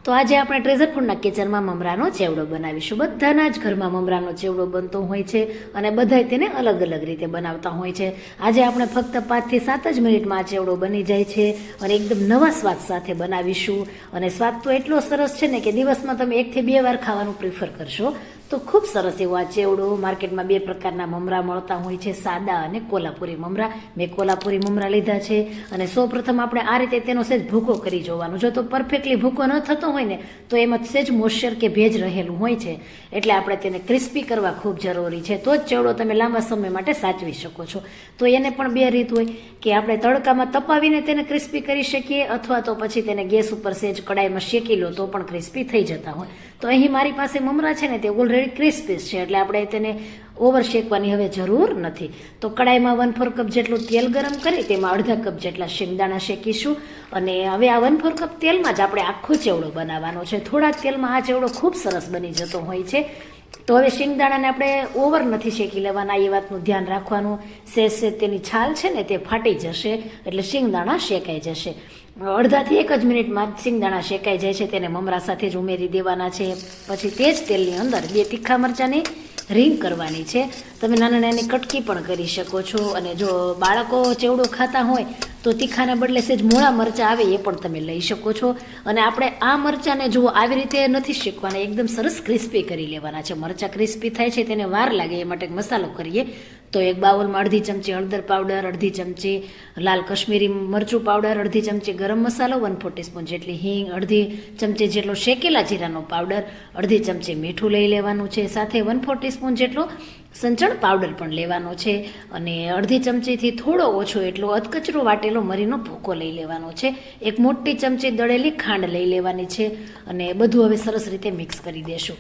તો આજે આપણે ટ્રેઝર ફૂડના કિચનમાં મમરાનો ચેવડો બનાવીશું. બધાના જ ઘરમાં મમરાનો ચેવડો બનતો હોય છે અને બધાય તેને અલગ અલગ રીતે બનાવતા હોય છે. આજે આપણે ફક્ત 5 થી 7 જ મિનિટમાં આ ચેવડો બની જાય છે અને એકદમ નવા સ્વાદ સાથે બનાવીશું. અને સ્વાદ તો એટલો સરસ છે ને કે દિવસમાં તમે 1 થી 2 વાર ખાવાનું પ્રિફર કરશો. તો ખૂબ સરસ એવો આ ચેવડો. માર્કેટમાં 2 પ્રકારના મમરા મળતા હોય છે, સાદા અને કોલ્હાપુરી મમરા. મેં કોલ્હાપુરી મમરા લીધા છે અને સૌપ્રથમ આપણે આ રીતે તેનો સહેજ ભૂકો કરી જોવાનો. જો તો પરફેક્ટલી ભૂકો ન થતો હોય ને તો એમાં સહેજ મોઇશ્ચર કે ભેજ રહેલું હોય છે, એટલે આપણે તેને ક્રિસ્પી કરવા ખૂબ જરૂરી છે. તો જ ચેવડો તમે લાંબા સમય માટે સાચવી શકો છો. તો એને પણ 2 રીત હોય કે આપણે તડકામાં તપાવીને તેને ક્રિસ્પી કરી શકીએ, અથવા તો પછી તેને ગેસ ઉપર સહેજ કડાઈમાં શેકી લો તો પણ ક્રિસ્પી થઈ જતા હોય. તો અહીં મારી પાસે મમરા છે ને તે ઓલરેડી ક્રિસ્પી છે, એટલે આપણે તેને ઓવર શેકવાની હવે જરૂર નથી. તો કડાઈમાં 1/4 કપ જેટલું તેલ ગરમ કરી તેમાં અડધા કપ જેટલા શેંગદાણા શેકીશું. અને હવે આ 1/4 કપ તેલમાં જ આપણે આખો ચેવડો બનાવવાનો છે. થોડાક તેલમાં આ ચેવડો ખૂબ સરસ બની જતો હોય છે. તો હવે શેંગદાણાને આપણે ઓવર નથી શેકી લેવાના, એ વાતનું ધ્યાન રાખવાનું. સહેજ તેની છાલ છે ને તે ફાટી જશે એટલે શેંગદાણા શેકાઈ જશે. અડધાથી 1 જ મિનિટમાં શેંગદાણા શેકાઈ જાય છે તેને મમરા સાથે જ ઉમેરી દેવાના છે. પછી તે જ તેલની અંદર 2 તીખા મરચાંની રીંગ કરવાની છે. તમે નાની નાની કટકી પણ કરી શકો છો. અને જો બાળકો ચેવડો ખાતા હોય તો તીખાને બદલે સહેજ મોળા મરચાં આવે એ પણ તમે લઈ શકો છો. અને આપણે આ મરચાંને જુઓ આવી રીતે નથી શેકવાના, એકદમ સરસ ક્રિસ્પી કરી લેવાના છે. મરચાં ક્રિસ્પી થાય છે તેને વાર લાગે એ માટે મસાલો કરીએ. તો એક બાઉલમાં અડધી ચમચી હળદર પાવડર, અડધી ચમચી લાલ કશ્મીરી મરચું પાવડર, અડધી ચમચી ગરમ મસાલો, 1/4 ટીસ્પૂન જેટલી હિંગ, અડધી ચમચી જેટલો શેકેલા જીરાનો પાવડર, અડધી ચમચી મીઠું લઈ લેવાનું છે. સાથે 1/4 ટીસ્પૂન જેટલો સંચળ પાવડર પણ લેવાનો છે. અને અડધી ચમચીથી થોડો ઓછો એટલો અધકચરો વાટેલો મરીનો ભૂકો લઈ લેવાનો છે. એક મોટી ચમચી દળેલી ખાંડ લઈ લેવાની છે. અને બધું હવે સરસ રીતે મિક્સ કરી દેશું.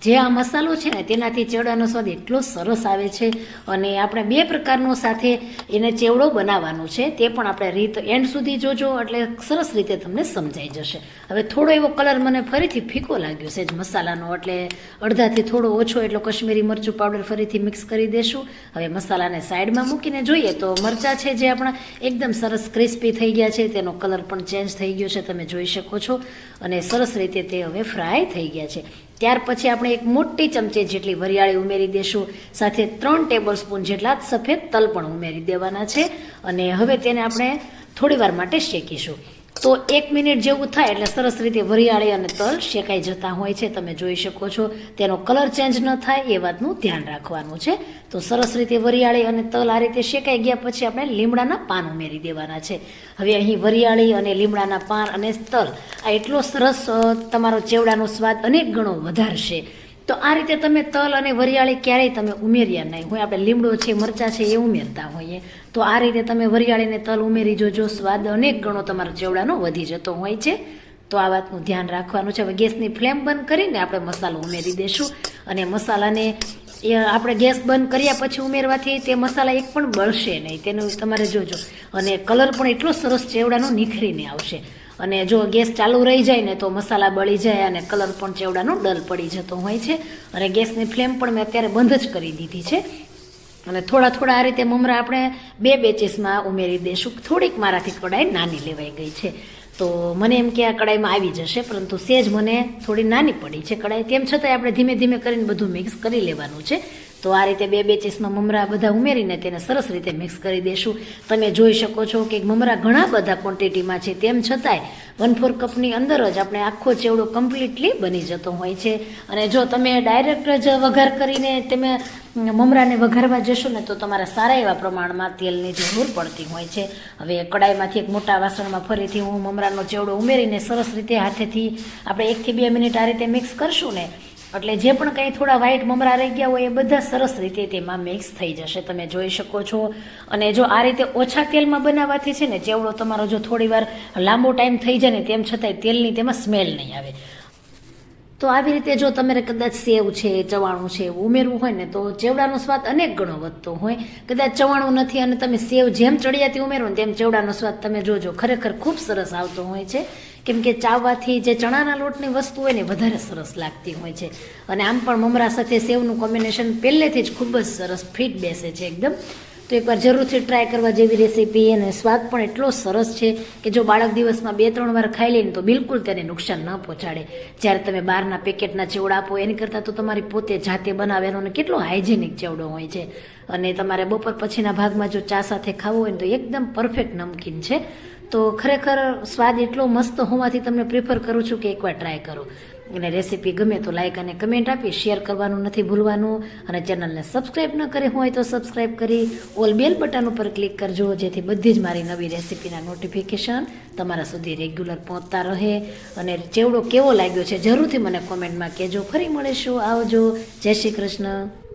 જે આ મસાલો છે ને તેનાથી ચેવડાનો સ્વાદ એટલો સરસ આવે છે. અને આપણે 2 પ્રકારનો સાથે એને ચેવડો બનાવવાનો છે, તે પણ આપણે રીત એન્ડ સુધી જોજો એટલે સરસ રીતે તમને સમજાઈ જશે. હવે થોડો એવો કલર મને ફરીથી ફીકો લાગ્યો છે જ મસાલાનો, એટલે અડધાથી થોડો ઓછો એટલો કશ્મીરી મરચું પાવડર ફરીથી મિક્સ કરી દેશું. હવે મસાલાને સાઈડમાં મૂકીને જોઈએ તો મરચાં છે જે આપણા એકદમ સરસ ક્રિસ્પી થઈ ગયા છે, તેનો કલર પણ ચેન્જ થઈ ગયો છે, તમે જોઈ શકો છો. અને સરસ રીતે તે હવે ફ્રાય થઈ ગયા છે. ત્યાર પછી આપણે એક મોટી ચમચી જેટલી વરિયાળી ઉમેરી દેશું. સાથે 3 ટેબલ સ્પૂન જેટલા સફેદ તલ પણ ઉમેરી દેવાના છે. અને હવે તેને આપણે થોડી વાર માટે શેકીશું. તો 1 મિનિટ જેવું થાય એટલે સરસ રીતે વરિયાળી અને તલ શેકાઈ જતા હોય છે, તમે જોઈ શકો છો. તેનો કલર ચેન્જ ન થાય એ વાતનું ધ્યાન રાખવાનું છે. તો સરસ રીતે વરિયાળી અને તલ આ રીતે શેકાઈ ગયા પછી આપણે લીમડાના પાન ઉમેરી દેવાના છે. હવે અહીં વરિયાળી અને લીમડાના પાન અને તલ આ એટલો સરસ તમારો ચેવડાનો સ્વાદ અનેક ગણો વધારશે. તો આ રીતે તમે તલ અને વરિયાળી ક્યારેય તમે ઉમેર્યા નહીં હોય. આપણે લીમડો છે, મરચાં છે એ ઉમેરતા હોઈએ. તો આ રીતે તમે વરિયાળીને તલ ઉમેરી જોજો, સ્વાદ અનેક ગણો તમારો ચેવડાનો વધી જતો હોય છે. તો આ વાતનું ધ્યાન રાખવાનું છે. હવે ગેસની ફ્લેમ બંધ કરીને આપણે મસાલો ઉમેરી દઈશું. અને મસાલાને આપણે ગેસ બંધ કર્યા પછી ઉમેરવાથી તે મસાલા એક પણ બળશે નહીં, તેનું તમારે જોજો. અને કલર પણ એટલો સરસ ચેવડાનો નિખરીને આવશે. અને જો ગેસ ચાલુ રહી જાય ને તો મસાલા બળી જાય અને કલર પણ ચેવડાનો ડલ પડી જતો હોય છે. અને ગેસની ફ્લેમ પણ મેં અત્યારે બંધ જ કરી દીધી છે. અને થોડા આ રીતે મમરા આપણે 2 બેચીસમાં ઉમેરી દઈશું. થોડીક મારાથી કડાઈ નાની લેવાઈ ગઈ છે, તો મને એમ કે આ કડાઈમાં આવી જશે, પરંતુ સહેજ મને થોડી નાની પડી છે કડાઈ. તેમ છતાંય આપણે ધીમે ધીમે કરીને બધું મિક્સ કરી લેવાનું છે. તો આ રીતે 2 બેચીસમાં મમરા બધા ઉમેરીને તેને સરસ રીતે મિક્સ કરી દેશું. તમે જોઈ શકો છો કે મમરા ઘણા બધા ક્વોન્ટિટીમાં છે, તેમ છતાંય 1/4 કપની અંદર જ આપણે આખો ચેવડો કમ્પ્લીટલી બની જતો હોય છે. અને જો તમે ડાયરેક્ટ જ વઘાર કરીને તમે મમરાને વઘારવા જશો ને તો તમારા સારા એવા પ્રમાણમાં તેલની જરૂર પડતી હોય છે. હવે કડાઈમાંથી એક મોટા વાસણમાં ફરીથી હું મમરાનો ચેવડો ઉમેરીને સરસ રીતે હાથેથી આપણે 1 થી 2 મિનિટ આ રીતે મિક્સ કરશું ને એટલે જે પણ કંઈ થોડા વ્હાઈટ મમરા રહી ગયા હોય એ બધા સરસ રીતે તેમાં મિક્સ થઈ જશે, તમે જોઈ શકો છો. અને જો આ રીતે ઓછા તેલમાં બનાવવાથી છે ને ચેવડો તમારો જો થોડી વાર લાંબો ટાઈમ થઈ જાય ને તેમ છતાંય તેલની તેમાં સ્મેલ નહીં આવે. તો આવી રીતે જો તમારે કદાચ સેવ છે, ચવાણું છે એવું ઉમેરવું હોય ને તો ચેવડાનો સ્વાદ અનેક ગણો વધતો હોય. કદાચ ચવાણું નથી અને તમે સેવ જેમ ચડિયાતી ઉમેરો ને તેમ ચેવડાનો સ્વાદ તમે જોજો ખરેખર ખૂબ સરસ આવતો હોય છે. કેમ કે ચાવવાથી જે ચણાના લોટની વસ્તુ હોય ને વધારે સરસ લાગતી હોય છે. અને આમ પણ મમરા સાથે સેવનું કોમ્બિનેશન પહેલેથી જ ખૂબ જ સરસ ફિટ બેસે છે એકદમ. તો એકવાર જરૂરથી ટ્રાય કરવા જેવી રેસીપી, અને સ્વાદ પણ એટલો સરસ છે કે જો બાળક દિવસમાં 2-3 વાર ખાઈ લે ને તો બિલકુલ તેને નુકસાન ન પહોંચાડે. જ્યારે તમે બહારના પેકેટના ચેવડા આપો એની કરતાં તો તમારી પોતે જાતે બનાવેલો ને કેટલો હાઇજેનિક ચેવડો હોય છે. અને તમારે બપોર પછીના ભાગમાં જો ચા સાથે ખાવો હોય ને તો એકદમ પરફેક્ટ નમકીન છે. તો ખરેખર સ્વાદ એટલો મસ્ત હોવાથી તમને પ્રિફર કરું છું કે એકવાર ટ્રાય કરો. અને રેસીપી ગમે તો લાઇક અને કમેન્ટ આપી શેર કરવાનું નથી ભૂલવાનું. અને ચેનલને સબસ્ક્રાઈબ ન કરી હોય તો સબસ્ક્રાઈબ કરી ઓલ બેલ બટન ઉપર ક્લિક કરજો, જેથી બધી જ મારી નવી રેસીપીના નોટિફિકેશન તમારા સુધી રેગ્યુલર પહોંચતા રહે. અને ચેવડો કેવો લાગ્યો છે જરૂરથી મને કોમેન્ટમાં કહેજો. ફરી મળીશું. આવજો. જય શ્રી કૃષ્ણ.